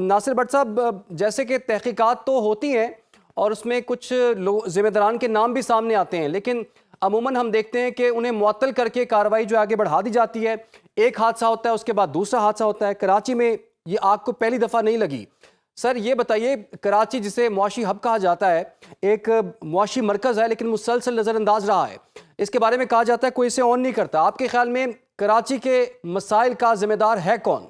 ناصر but صاحب، جیسے کہ تحقیقات تو ہوتی ہیں اور اس میں کچھ ذمہ داران کے نام بھی سامنے آتے ہیں، لیکن عموماً ہم دیکھتے ہیں کہ انہیں معطل کر کے کارروائی جو آگے بڑھا دی جاتی ہے. ایک حادثہ ہوتا ہے، اس کے بعد دوسرا حادثہ ہوتا ہے. کراچی میں یہ آگ کو پہلی دفعہ نہیں لگی. سر یہ بتائیے، کراچی جسے معاشی ہب کہا جاتا ہے، ایک معاشی مرکز ہے لیکن مسلسل نظر انداز رہا ہے. اس کے بارے میں کہا جاتا ہے کوئی اسے آن نہیں کرتا. آپ کے خیال میں کراچی کے مسائل کا ذمہ دار ہے کون؟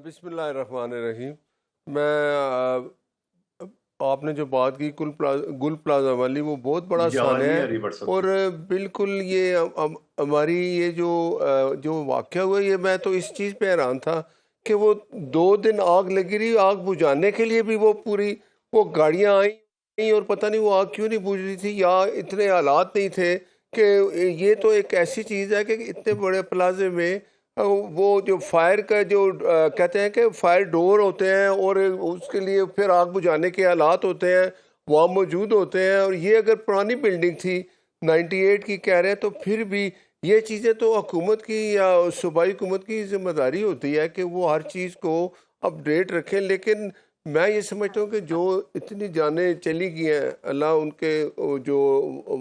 بسم اللہ الرحمن الرحیم. میں آپ نے جو بات کی گل پلازا والی، وہ بہت بڑا سانحہ ہے، اور بالکل یہ ہماری یہ جو واقعہ ہوا، یہ میں تو اس چیز پہ حیران تھا کہ وہ 2 دن آگ لگی رہی. آگ بجھانے کے لیے بھی وہ گاڑیاں آئیں اور پتہ نہیں وہ آگ کیوں نہیں بجھ رہی تھی، یا اتنے حالات نہیں تھے. کہ یہ تو ایک ایسی چیز ہے کہ اتنے بڑے پلازے میں وہ جو فائر کا جو کہتے ہیں کہ فائر ڈور ہوتے ہیں، اور اس کے لیے پھر آگ بجھانے کے آلات ہوتے ہیں، وہاں موجود ہوتے ہیں. اور یہ اگر پرانی بلڈنگ تھی 98 کی کہہ رہے ہیں، تو پھر بھی یہ چیزیں تو حکومت کی یا صوبائی حکومت کی ذمہ داری ہوتی ہے کہ وہ ہر چیز کو اپ ڈیٹ رکھیں. لیکن میں یہ سمجھتا ہوں کہ جو اتنی جانیں چلی گئی ہیں، اللہ ان کے جو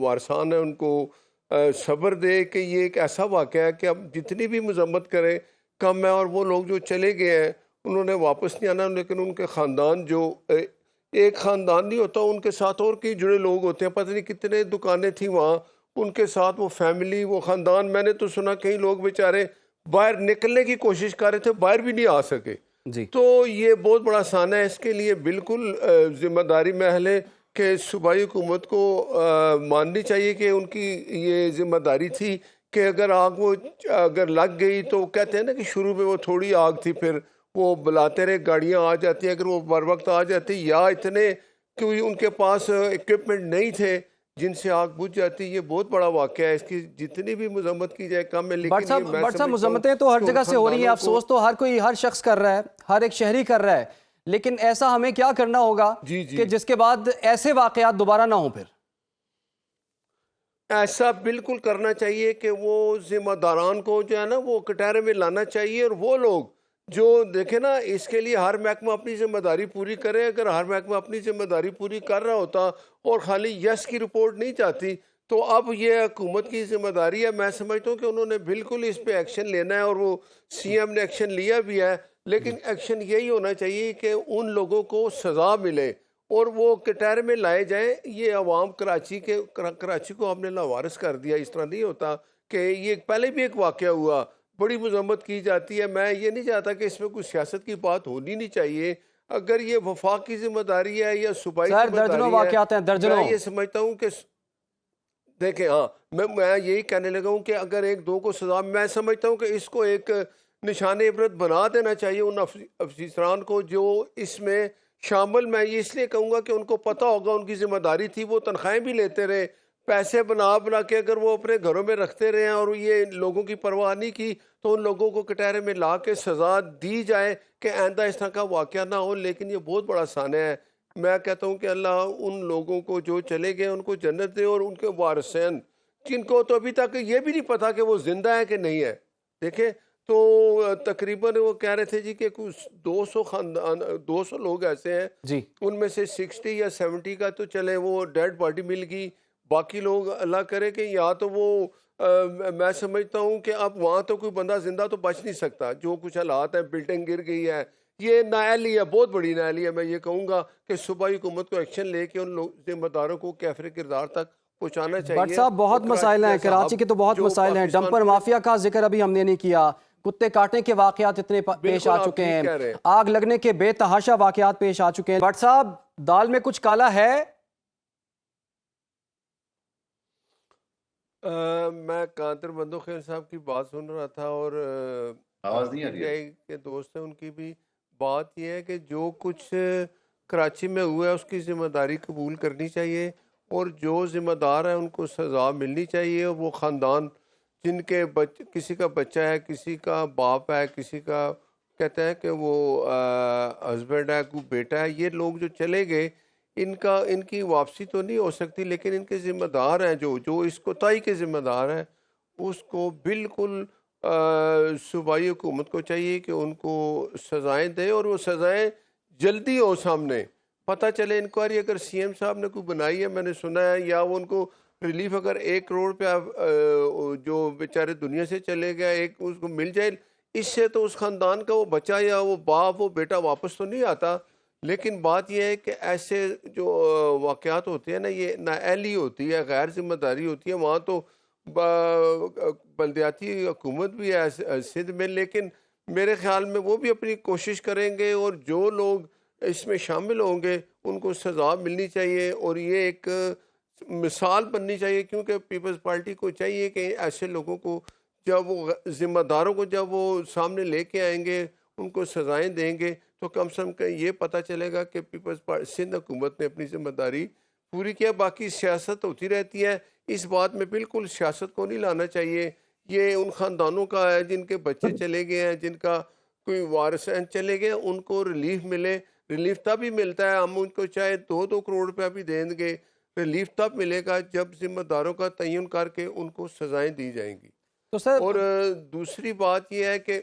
وارثان ہیں ان کو صبر دے کہ یہ ایک ایسا واقعہ ہے کہ اب جتنی بھی مذمت کریں کم ہے. اور وہ لوگ جو چلے گئے ہیں انہوں نے واپس نہیں آنا، لیکن ان کے خاندان جو ایک خاندان نہیں ہوتا، ان کے ساتھ اور کئی جڑے لوگ ہوتے ہیں. پتہ نہیں کتنے دکانیں تھیں وہاں، ان کے ساتھ وہ فیملی، وہ خاندان. میں نے تو سنا کئی لوگ بیچارے باہر نکلنے کی کوشش کر رہے تھے، باہر بھی نہیں آ سکے. تو یہ بہت بڑا سانحہ ہے. اس کے لیے بالکل ذمہ داری محل ہے کہ صوبائی حکومت کو ماننی چاہیے کہ ان کی یہ ذمہ داری تھی کہ اگر آگ وہ اگر لگ گئی تو کہتے ہیں نا کہ شروع میں وہ تھوڑی آگ تھی، پھر وہ بلاتے رہے، گاڑیاں آ جاتی ہیں. اگر وہ بر وقت آ جاتی، یا اتنے کہ ان کے پاس ایکوپمنٹ نہیں تھے جن سے آگ بجھ جاتی. یہ بہت بڑا واقعہ ہے، اس کی جتنی بھی مذمت کی جائے کم ہے. لیکن یہ میں بٹ صاحب مذمتیں تو ہر جگہ سے ہو رہی ہیں، افسوس تو ہر شخص کر رہا ہے، ہر ایک شہری کر رہا ہے. لیکن ایسا ہمیں کیا کرنا ہوگا کہ جس کے بعد ایسے واقعات دوبارہ نہ ہوں؟ پھر ایسا بالکل کرنا چاہیے کہ وہ ذمہ داران کو جو ہے نا وہ کٹہرے میں لانا چاہیے. اور وہ لوگ جو دیکھیں نا، اس کے لیے ہر محکمہ اپنی ذمہ داری پوری کرے. اگر ہر محکمہ اپنی ذمہ داری پوری کر رہا ہوتا اور خالی یس کی رپورٹ نہیں چاہتی، تو اب یہ حکومت کی ذمہ داری ہے. میں سمجھتا ہوں کہ انہوں نے بالکل اس پہ ایکشن لینا ہے، اور وہ سی ایم نے ایکشن لیا بھی ہے. لیکن ایکشن یہی ہونا چاہیے کہ ان لوگوں کو سزا ملے اور وہ کٹہرے میں لائے جائیں. یہ عوام کراچی کو ہم نے لاوارث کر دیا. اس طرح نہیں ہوتا کہ یہ پہلے بھی ایک واقعہ ہوا، بڑی مذمت کی جاتی ہے. میں یہ نہیں چاہتا کہ اس میں کوئی سیاست کی بات ہونی نہیں چاہیے. اگر یہ وفاق کی ذمہ داری ہے یا صوبائی ذمہ داری ہے، میں یہ سمجھتا ہوں کہ دیکھیں، ہاں میں یہی کہنے لگا ہوں کہ اگر ایک دو کو سزا، میں سمجھتا ہوں کہ اس کو ایک نشان عبرت بنا دینا چاہیے ان افسران کو جو اس میں شامل. میں یہ اس لیے کہوں گا کہ ان کو پتہ ہوگا ان کی ذمہ داری تھی. وہ تنخواہیں بھی لیتے رہے، پیسے بنا کے اگر وہ اپنے گھروں میں رکھتے رہے اور یہ لوگوں کی پرواہ نہیں کی، تو ان لوگوں کو کٹہرے میں لا کے سزا دی جائے کہ آئندہ اس طرح کا واقعہ نہ ہو. لیکن یہ بہت بڑا سانحہ ہے. میں کہتا ہوں کہ اللہ ان لوگوں کو جو چلے گئے ان کو جنت دے، اور ان کے وارثین جن کو تو ابھی تک یہ بھی نہیں پتا کہ وہ زندہ ہے کہ نہیں ہے. دیکھیں تو تقریباً وہ کہہ رہے تھے جی کہ کچھ 200 لوگ ایسے ہیں، ان میں سے 60 یا 70 کا تو چلے وہ ڈیڈ باڈی مل گئی. باقی لوگ اللہ کرے کہ یا تو وہ میں سمجھتا ہوں کہ اب وہاں تو کوئی بندہ زندہ تو بچ نہیں سکتا. جو کچھ حالات ہیں، بلڈنگ گر گئی ہے، یہ نااہلی ہے، بہت بڑی نااہلی ہے. میں یہ کہوں گا کہ صوبائی حکومت کو ایکشن لے کے ان ذمہ داروں کو کیفر کردار تک پہنچانا چاہیے. بٹ صاحب بہت مسائل ہیں کراچی کے، تو بہت مسائل ہیں. ڈمپر مافیا کا ذکر ابھی ہم نے نہیں کیا. کتے کاٹنے کے واقعات اتنے پیش آ چکے ہیں، آگ لگنے کے بے تحاشا واقعات پیش آ چکے ہیں. بٹ صاحب دال میں کچھ کالا ہے؟ میں کانتر بندو خیر صاحب کی بات سن رہا تھا، اور آواز نہیں آ رہی ہے کے دوست ہیں ان کی بھی بات یہ ہے کہ جو کچھ کراچی میں ہوا ہے اس کی ذمہ داری قبول کرنی چاہیے، اور جو ذمہ دار ہیں ان کو سزا ملنی چاہیے. اور وہ خاندان جن کے کسی کا بچہ ہے، کسی کا باپ ہے، کسی کا کہتے ہیں کہ وہ ہسبینڈ ہے، کوئی بیٹا ہے، یہ لوگ جو چلے گئے ان کی واپسی تو نہیں ہو سکتی، لیکن ان کے ذمہ دار ہیں جو اس کوتاہی کے ذمہ دار ہیں، اس کو بالکل صوبائی حکومت کو چاہیے کہ ان کو سزائیں دے اور وہ سزائیں جلدی ہو سامنے پتہ چلے. انکوائری اگر سی ایم صاحب نے کوئی بنائی ہے میں نے سنا ہے, یا وہ ان کو ریلیف اگر 1 کروڑ روپیہ جو بیچارے دنیا سے چلے گیا ایک اس کو مل جائے, اس سے تو اس خاندان کا وہ بچہ یا وہ باپ وہ بیٹا واپس تو نہیں آتا. لیکن بات یہ ہے کہ ایسے جو واقعات ہوتے ہیں نا, یہ نااہلی ہوتی ہے, غیر ذمہ داری ہوتی ہے. وہاں تو بلدیاتی حکومت بھی ہے سندھ میں, لیکن میرے خیال میں وہ بھی اپنی کوشش کریں گے, اور جو لوگ اس میں شامل ہوں گے ان کو سزا ملنی چاہیے, اور یہ ایک مثال بننی چاہیے. کیونکہ پیپلز پارٹی کو چاہیے کہ ایسے لوگوں کو جب وہ ذمہ داروں کو جب وہ سامنے لے کے آئیں گے, ان کو سزائیں دیں گے, تو کم سے کم یہ پتہ چلے گا کہ پیپلز سندھ حکومت نے اپنی ذمہ داری پوری کیا. باقی سیاست ہوتی رہتی ہے, اس بات میں بالکل سیاست کو نہیں لانا چاہیے. یہ ان خاندانوں کا ہے جن کے بچے چلے گئے ہیں, جن کا کوئی وارثین چلے گئے, ان کو ریلیف ملے. ریلیف تب ہی ملتا ہے, ہم ان کو چاہے 2 کروڑ روپیہ بھی دیں گے, ریلیف تب ملے گا جب ذمہ داروں کا تعین کر کے ان کو سزائیں دی جائیں گی. تو سر اور دوسری بات یہ ہے کہ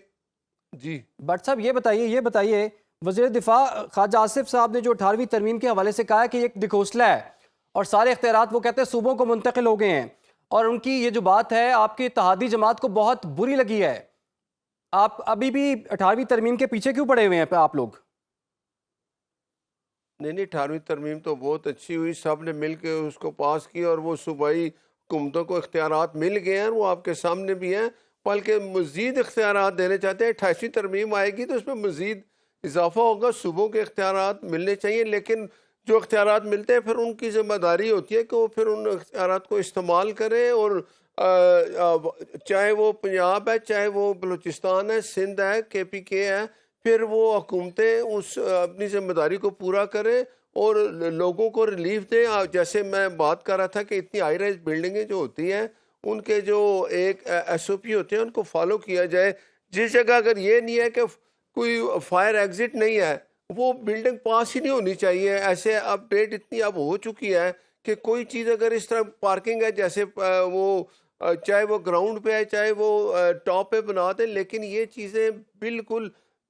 جی بٹ صاحب یہ بتائیے وزیر دفاع خواجہ آصف صاحب نے جو 18ویں ترمیم کے حوالے سے کہا ہے کہ یہ ایک دکھوسلا ہے اور سارے اختیارات وہ کہتے ہیں صوبوں کو منتقل ہو گئے ہیں, اور ان کی یہ جو بات ہے آپ کی اتحادی جماعت کو بہت بری لگی ہے. آپ ابھی بھی 18ویں ترمیم کے پیچھے کیوں پڑے ہوئے ہیں آپ لوگ؟ نہیں 18ویں ترمیم تو بہت اچھی ہوئی, سب نے مل کے اس کو پاس کی, اور وہ صوبائی حکومتوں کو اختیارات مل گئے ہیں, وہ آپ کے سامنے بھی ہیں. بلکہ مزید اختیارات دینے چاہتے ہیں. 28ویں ترمیم آئے گی تو اس میں مزید اضافہ ہوگا, صوبوں کے اختیارات ملنے چاہیے. لیکن جو اختیارات ملتے ہیں پھر ان کی ذمہ داری ہوتی ہے کہ وہ پھر ان اختیارات کو استعمال کریں, اور چاہے وہ پنجاب ہے, چاہے وہ بلوچستان ہے, سندھ ہے, KPK ہے, پھر وہ حکومتیں اس اپنی ذمہ داری کو پورا کریں اور لوگوں کو ریلیف دیں. جیسے میں بات کر رہا تھا کہ اتنی ہائی رائز بلڈنگیں جو ہوتی ہیں ان کے جو ایک SOP ہوتے ہیں ان کو فالو کیا جائے. جس جگہ اگر یہ نہیں ہے کہ کوئی فائر ایگزٹ نہیں ہے, وہ بلڈنگ پاس ہی نہیں ہونی چاہیے. ایسے اب ڈیٹ اتنی اب ہو چکی ہے کہ کوئی چیز اگر اس طرح پارکنگ ہے, جیسے وہ چاہے وہ گراؤنڈ پہ ہے چاہے وہ ٹاپ پہ بنا دیں, لیکن یہ چیزیں بالکل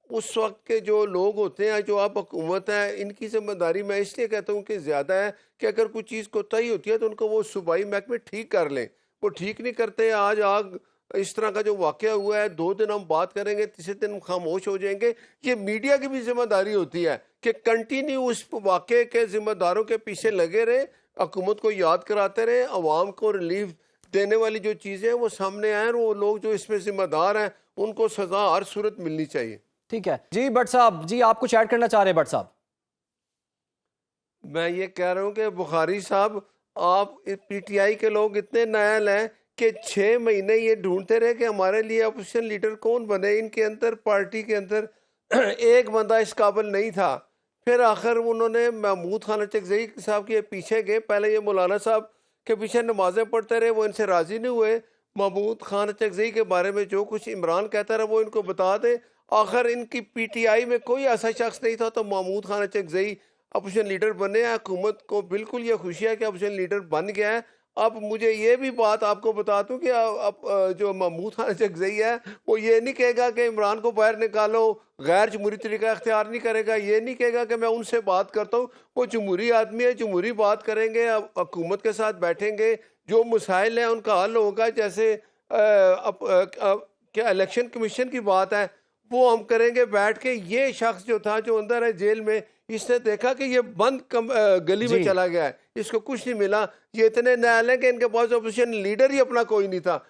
اس وقت کے جو لوگ ہوتے ہیں, جو اب حکومت ہے, ان کی ذمہ داری میں اس لیے کہتا ہوں کہ زیادہ ہے کہ اگر کوئی چیز کوتاہی ہوتی ہے تو ان کو وہ صوبائی محکمے ٹھیک کر لیں. وہ ٹھیک نہیں کرتے. آج اس طرح کا جو واقعہ ہوا ہے, 2 دن ہم بات کریں گے, تیسرے دن ہم خاموش ہو جائیں گے. یہ میڈیا کی بھی ذمہ داری ہوتی ہے کہ کنٹینیو اس واقعے کے ذمہ داروں کے پیچھے لگے رہے, حکومت کو یاد کراتے رہے, عوام کو ریلیف دینے والی جو چیزیں وہ سامنے آئیں, اور وہ لوگ جو اس میں ذمہ دار ہیں ان کو سزا ہر صورت ملنی چاہیے. ٹھیک ہے جی بٹ صاحب, جی آپ کچھ ایڈ کرنا چاہ رہے ہیں بٹ صاحب؟ میں یہ کہہ رہا ہوں کہ بخاری صاحب, آپ PTI کے لوگ اتنے نائل ہیں کہ 6 مہینے یہ ڈھونڈتے رہے کہ ہمارے لیے اپوزیشن لیڈر کون بنے. ان کے اندر پارٹی کے اندر ایک بندہ اس قابل نہیں تھا. پھر آخر انہوں نے محمود خان چکزئی صاحب کے پیچھے گئے. پہلے یہ مولانا صاحب کے پیچھے نمازیں پڑھتے رہے, وہ ان سے راضی نہیں ہوئے. محمود خان چکزئی کے بارے میں جو کچھ عمران کہتا رہا وہ ان کو بتا دیں. آخر ان کی PTI میں کوئی ایسا شخص نہیں تھا تو محمود خان چکزئی اپوزیشن لیڈر بنے. حکومت کو بالکل یہ خوشی ہے کہ اپوزیشن لیڈر بن گیا ہے. اب مجھے یہ بھی بات آپ کو بتا دوں کہ اب جو محمود خان چکزئی ہے وہ یہ نہیں کہے گا کہ عمران کو باہر نکالو, غیر جمہوری طریقہ اختیار نہیں کرے گا. یہ نہیں کہے گا کہ میں ان سے بات کرتا ہوں. وہ جمہوری آدمی ہے, جمہوری بات کریں گے, حکومت کے ساتھ بیٹھیں گے, جو مسائل ہیں ان کا حل ہوگا. جیسے کیا الیکشن کمیشن کی بات ہے وہ ہم کریں گے بیٹھ کے. یہ شخص جو تھا جو اندر ہے جیل میں, اس نے دیکھا کہ یہ بند گلی میں چلا گیا ہے, اس کو کچھ نہیں ملا. یہ اتنے نائل ہیں کہ ان کے پاس اپوزیشن لیڈر ہی اپنا کوئی نہیں تھا.